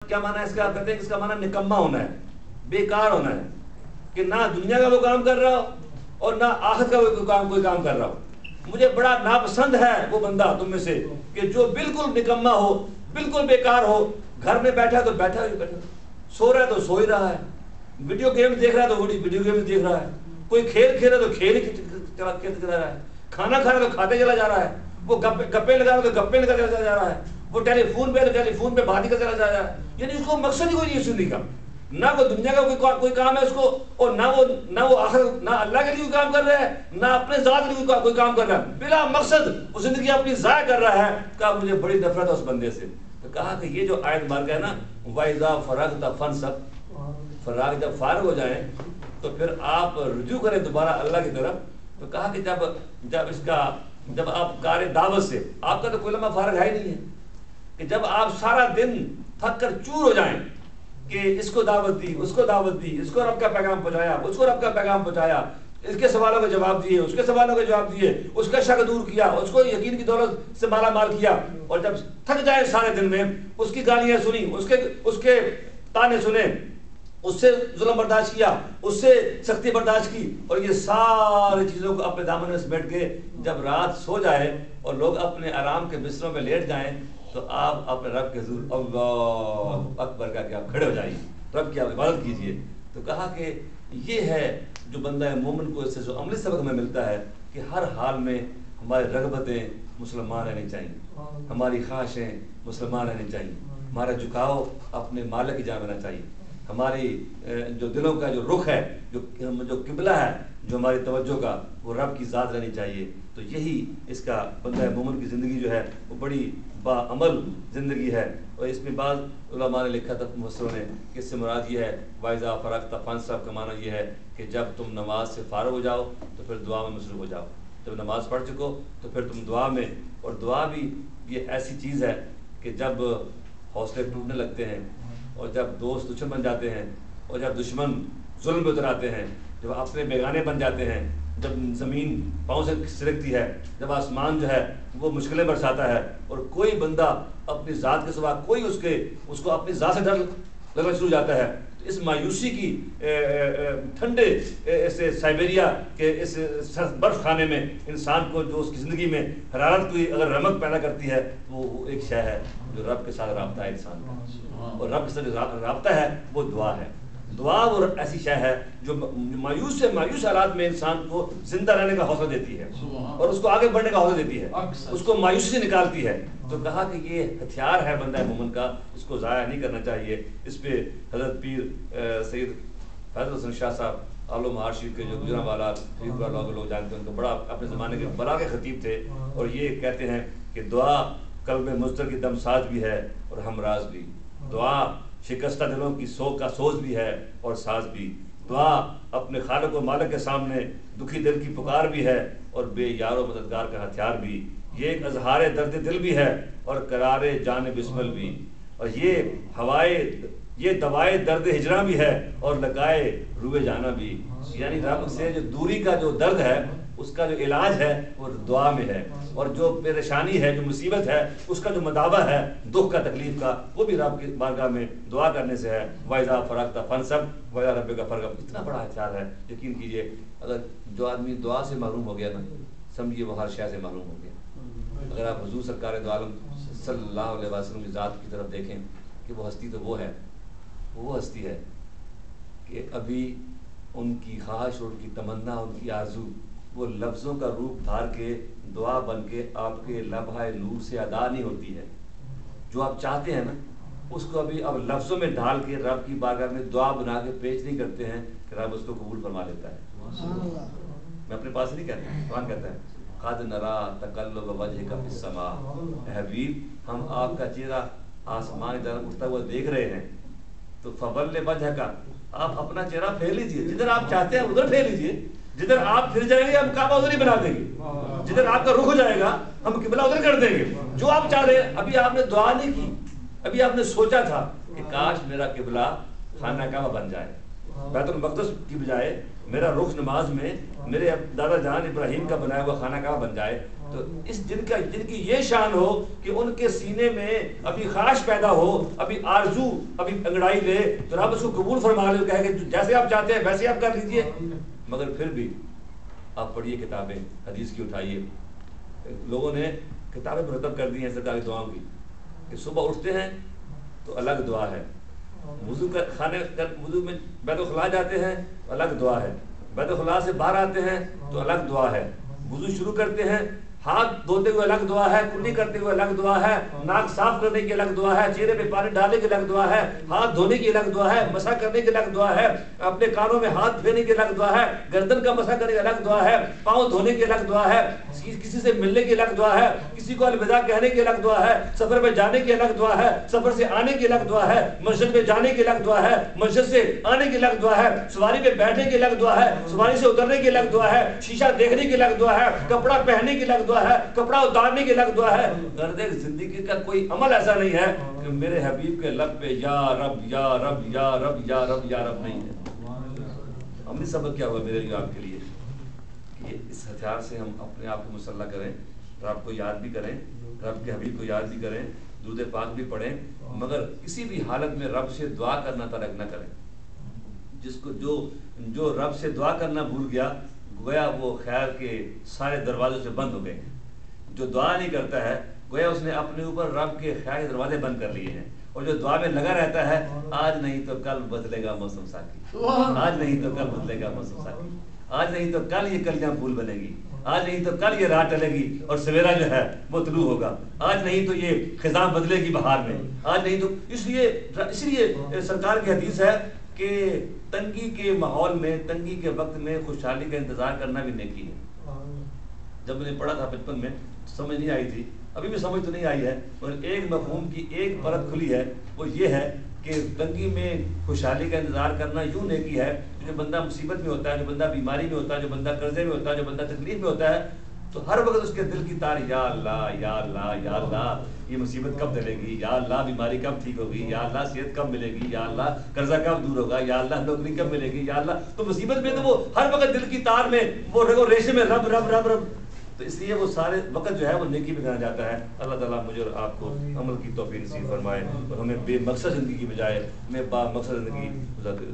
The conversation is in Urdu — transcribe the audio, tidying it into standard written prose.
کیا معنی ہے اس کا؟ کہتے ہیں اس کا معنی نکما ہونا ہے، بیکار ہونا ہے، کہ نہ دنیا کا وہ کام کر رہا ہو اور نہ آخرت کا کوئی کام کر رہا ہو۔ مجھے بڑا ناپسند ہے وہ بندہ تم میں سے کہ جو بالکل نکما ہو، بالکل بیکار ہو، گھر میں بیٹھا تو بیٹھا ہی بیٹھا، سو رہا ہے تو سو ہی رہا ہے، ویڈیو گیم دیکھ رہا ہے تو ویڈیو گیم دیکھ رہا ہے، کوئی کھیل کھیل رہا ہے تو کھیل ہی کھیلتا چلا رہا ہے، کھانا کھا رہا ہے تو کھاتے چلا جا رہا ہے، وہ گپے لگا رہا ہے تو گپے لگا چلا جا رہا ہے، وہ ٹیلی فون پہ بات ہی کرتا چلا جا رہا ہے۔ یعنی اس کو مقصد ہی کوئی نہیں ہے زندگی کا، نہ وہ دنیا کا کوئی کام ہے اس کو، اور نہ وہ آخر نہ اللہ کے لیے کوئی کام کر رہا ہے، نہ اپنے ذات کے لیے کوئی کام کر رہا ہے، بلا مقصد وہ زندگی اپنی ضائع کر رہا ہے۔ کہا مجھے بڑی نفرت ہے اس بندے سے۔ تو کہا کہ یہ جو آیت مار ہے نا، وَإِذَا فَرَغْتَ فَانْصَبْ، فراغ جب فارغ ہو جائیں تو پھر آپ رجوع کریں دوبارہ اللہ کی طرف۔ تو کہا کہ جب آپ کار دعوت سے، آپ کا تو کوئی لمحہ فارغ ہے ہی نہیں ہے، کہ جب آپ سارا دن تھک کر چور ہو جائیں کہ اس کو دعوت دی، اس کو دعوت دی، اس کو رب کا پیغام پہنچایا، اس کو رب کا پیغام پہنچایا، اس کے سوالوں کے جواب دیے، اس کے سوالوں کے جواب دیے، اس کا شک دور کیا، اس کو یقین کی دولت سے مالا مال کیا، اور جب تھک جائے سارے دن میں اس کی گالیاں سنی، اس کے تانے سنے، اس سے ظلم برداشت کیا، اس سے سختی برداشت کی، اور یہ ساری چیزوں کو اپنے دامن میں سمیٹ کے جب رات سو جائے اور لوگ اپنے آرام کے بستروں میں لیٹ جائیں تو آپ اپنے رب کے حضور اللہ اکبر کہہ کے آپ کھڑے ہو جائیے، رب کی آپ عبادت کیجیے۔ تو کہا کہ یہ ہے جو بندہ مومن کو اس سے جو عملی سبق ہمیں ملتا ہے کہ ہر حال میں ہماری رغبتیں مسلمان رہنی چاہیے، ہماری خواہشیں مسلمان رہنی چاہیے، ہمارا جھکاؤ اپنے مالک کی جانب رہنا چاہیے، ہماری جو دلوں کا جو رخ ہے، جو قبلہ ہے، جو ہماری توجہ کا، وہ رب کی ذات رہنی چاہیے۔ تو یہی اس کا بندہ مومن کی زندگی جو ہے وہ بڑی باعمل زندگی ہے۔ اور اس میں بعض علماء نے لکھا تھا مفسروں نے کہ اس سے مراد یہ ہے وَإِذَا فَرَغْتَ فَانْصَبْ کا معنی یہ ہے کہ جب تم نماز سے فارغ ہو جاؤ تو پھر دعا میں مصروف ہو جاؤ، جب نماز پڑھ چکو تو پھر تم دعا میں، اور دعا بھی یہ ایسی چیز ہے کہ جب حوصلے ٹوٹنے لگتے ہیں، اور جب دوست دشمن بن جاتے ہیں، اور جب دشمن ظلم پہ اتراتے ہیں، جب اپنے بیگانے بن جاتے ہیں، جب زمین پاؤں سے سرکتی ہے، جب آسمان جو ہے وہ مشکلیں برساتا ہے، اور کوئی بندہ اپنی ذات کے سوا کوئی اس کو اپنی ذات سے ڈر لگنا شروع ہو جاتا ہے، تو اس مایوسی کی ٹھنڈے اس سائبیریا کے اس برف خانے میں انسان کو جو اس کی زندگی میں حرارت کی اگر رمق پیدا کرتی ہے وہ ایک شے ہے جو رب کے ساتھ رابطہ ہے انسان کا، اور رب کے ساتھ رابطہ ہے وہ دعا ہے۔ دعا وہ ایسی شے ہے جو مایوس حالات میں انسان کو زندہ رہنے کا حوصلہ دیتی ہے اور اس کو آگے بڑھنے کا حوصلہ دیتی ہے، اس کو مایوسی سے نکالتی ہے۔ تو کہا کہ یہ ہتھیار ہے بندہ مومن کا، اس کو ضائع نہیں کرنا چاہیے۔ اس پہ حضرت پیر سید فیض حسن شاہ صاحب عالم عاشق کے جو گجرانوالہ لوگ جانتے ہیں، ان کو بڑا اپنے زمانے کے بڑا کے خطیب تھے، اور یہ کہتے ہیں کہ دعا قلب مضطر کی دم ساز بھی ہے اور ہمراز بھی، دعا شکستہ دلوں کی سوز بھی ہے اور ساز بھی، دعا اپنے خالق و مالک کے سامنے دکھی دل کی پکار بھی ہے اور بے یار و مددگار کا ہتھیار بھی، یہ ایک اظہار درد دل بھی ہے اور قرار جان بسمل بھی، اور یہ دوائے درد ہجراں بھی ہے اور لگائے روئے جانا بھی۔ یعنی رب سے جو دوری کا جو درد ہے اس کا جو علاج ہے وہ دعا میں ہے، اور جو پریشانی ہے، جو مصیبت ہے، اس کا جو مداوع ہے دکھ کا، تکلیف کا، وہ بھی رب کی بارگاہ میں دعا کرنے سے ہے۔ وَإِذَا فَرَغْتَ فَانْصَبْ وَإِلَىٰ رَبِّكَ فَارْغَب، اتنا بڑا ہتھیار ہے۔ یقین کیجئے اگر جو آدمی دعا سے محروم ہو گیا نا، سمجھیے وہ ہر شے سے محروم ہو گیا۔ اگر آپ حضور سرکار دو عالم صلی اللہ علیہ وسلم کی ذات کی طرف دیکھیں کہ وہ ہستی تو وہ ہے، وہ ہستی ہے کہ ابھی ان کی خواہش اور ان کی تمنا، ان کی آرزو وہ لفظوں کا روپ دھار کے دعا بن کے آپ کے لبھہ نور سے ادا نہیں ہوتی ہے۔ جو آپ چاہتے ہیں نا اس کو ابھی اب لفظوں میں ڈھال کے رب کی بارگاہ میں دعا بنا کے پیش نہیں کرتے ہیں کہ رب اس کو قبول فرما لیتا ہے۔ میں اپنے پاس نہیں کہتا، قرآن کہتا ہے قد نرا تقلب وجهک فی السماء، اے حبیب ہم آپ کا چہرہ آسمان کی طرف اٹھتا ہوا دیکھ رہے ہیں، تو فول وجهک، آپ اپنا چہرہ پھیر لیجئے، جدھر آپ چاہتے ہیں ادھر پھیر لیجئے، جدھر آپ پھر جائیں گے ہم کعبہ ادھر ہی بنا دیں گے، جدھر آپ کا رخ ہو جائے گا ہم قبلہ ادھر کر دیں گے، جو آپ چاہ رہے ہیں۔ ابھی آپ نے دعا نہیں کی، ابھی آپ نے سوچا تھا کہ کاش میرا قبلہ خانہ کعبہ بن جائے، بیت المقدس کی بجائے میرا رخ نماز میں میرے دادا جان ابراہیم کا بنایا ہوا خانہ کعبہ بن جائے، تو اس جن کی یہ شان ہو کہ ان کے سینے میں ابھی خواہش پیدا ہو، ابھی آرزو ابھی انگڑائی لے، تو رب اس کو قبول فرما لے، کہے کہ جیسے آپ چاہتے ہیں ویسے آپ کر لیجئے۔ مگر پھر بھی آپ پڑھیے کتابیں حدیث کی، اٹھائیے، لوگوں نے کتابیں مرتب کر دی ہیں سرکاری دعاؤں کی، کہ صبح اٹھتے ہیں تو الگ دعا ہے، وضو میں بیت الخلاء جاتے ہیں الگ دعا ہے، بیت الخلاء سے باہر آتے ہیں تو الگ دعا ہے، وضو شروع کرتے ہیں ہاتھ دھوتے ہوئے الگ دعا ہے، کلی کرتے ہوئے الگ دعا ہے، ناک صاف کرنے کی الگ دعا ہے، چہرے پہ پانی ڈالنے کی الگ دعا ہے، ہاتھ دھونے کی الگ دعا ہے، مسح کرنے کی الگ دعا ہے، اپنے کانوں میں ہاتھ پھیرنے کی الگ دعا ہے، گردن کا مسح کرنے کی الگ دعا ہے، پاؤں دھونے کی الگ دعا ہے، کسی سے ملنے کی الگ دعا ہے، کسی کو الوداع کہنے کی الگ دعا ہے، سفر پہ جانے کی الگ دعا ہے، سفر سے آنے کی الگ دعا ہے، مسجد پہ جانے کی الگ دعا ہے، مسجد سے آنے کی الگ دعا ہے، سواری پہ بیٹھنے کی الگ دعا ہے، سواری سے اترنے کی الگ دعا ہے، شیشہ دیکھنے کی الگ دعا ہے، کپڑا پہننے کی الگ دعا ہے، کپڑا اتارنے کی الگ دعا ہے۔ گرد زندگی کا کوئی عمل ایسا نہیں ہے کہ میرے حبیب کے لب پہ یا رب یا رب یا رب یا رب یا رب نہیں ہے۔ عملی سبق کیا ہوا میرے لیے آپ کے لیے کہ اس ہتھیار سے ہم اپنے آپ کو مسلح کریں، رب کو یاد بھی کریں، رب کے حبیب کو یاد بھی کریں، درود پاک بھی پڑھیں، مگر کسی بھی حالت میں رب سے دعا کرنا ترک نہ کریں۔ جس کو جو رب سے دعا کرنا بھول گیا، گویا وہ خیر کے سارے دروازے سے بند ہو گئے۔ جو دعا نہیں کرتا ہے گویا اس نے اپنے اوپر رب کے خیر کے دروازے بند کر لیے ہیں، اور جو دعا میں لگا رہتا ہے آج نہیں تو کل بدلے گا موسم ساقی، آج نہیں تو کل بدلے گا موسم ساقی، آج نہیں تو کل یہ کلیاں پھول بنے گی، آج نہیں تو کل یہ رات ٹلے گی اور سویرا جو ہے وہ طلوع ہوگا، آج نہیں تو یہ خزاں بدلے گی بہار میں، آج نہیں تو اس لیے سرکار کی حدیث ہے کہ تنگی کے ماحول میں، تنگی کے وقت میں خوشحالی کا انتظار کرنا بھی نیکی ہے۔ جب میں نے پڑھا تھا بچپن میں سمجھ نہیں آئی تھی، ابھی بھی سمجھ تو نہیں آئی ہے، مگر ایک مفہوم کی ایک پرت کھلی ہے، وہ یہ ہے کہ تنگی میں خوشحالی کا انتظار کرنا یوں نیکی ہے، جو بندہ مصیبت میں ہوتا ہے، جو بندہ بیماری میں ہوتا ہے، جو بندہ قرضے میں ہوتا ہے، جو بندہ تکلیف میں ہوتا ہے، تو ہر وقت اس کے دل کی تار یا اللہ یا اللہ یا اللہ، یہ مصیبت کب ٹلے گی، یا اللہ بیماری کب ٹھیک ہوگی، یا اللہ صحت کب ملے گی، یا اللہ قرضہ کب دور ہوگا، یا اللہ نوکری کب ملے گی، یا اللہ۔ تو مصیبت میں تو وہ ہر وقت دل کی تار میں وہ ریشے میں رب رب رب رب، تو اس لیے وہ سارے وقت جو ہے وہ نیکی میں جانا جاتا ہے۔ اللہ تعالیٰ مجھے اور آپ کو عمل کی توفیق نصیب فرمائے اور ہمیں بے مقصد زندگی کی بجائے ہمیں با مقصد زندگی گزارتے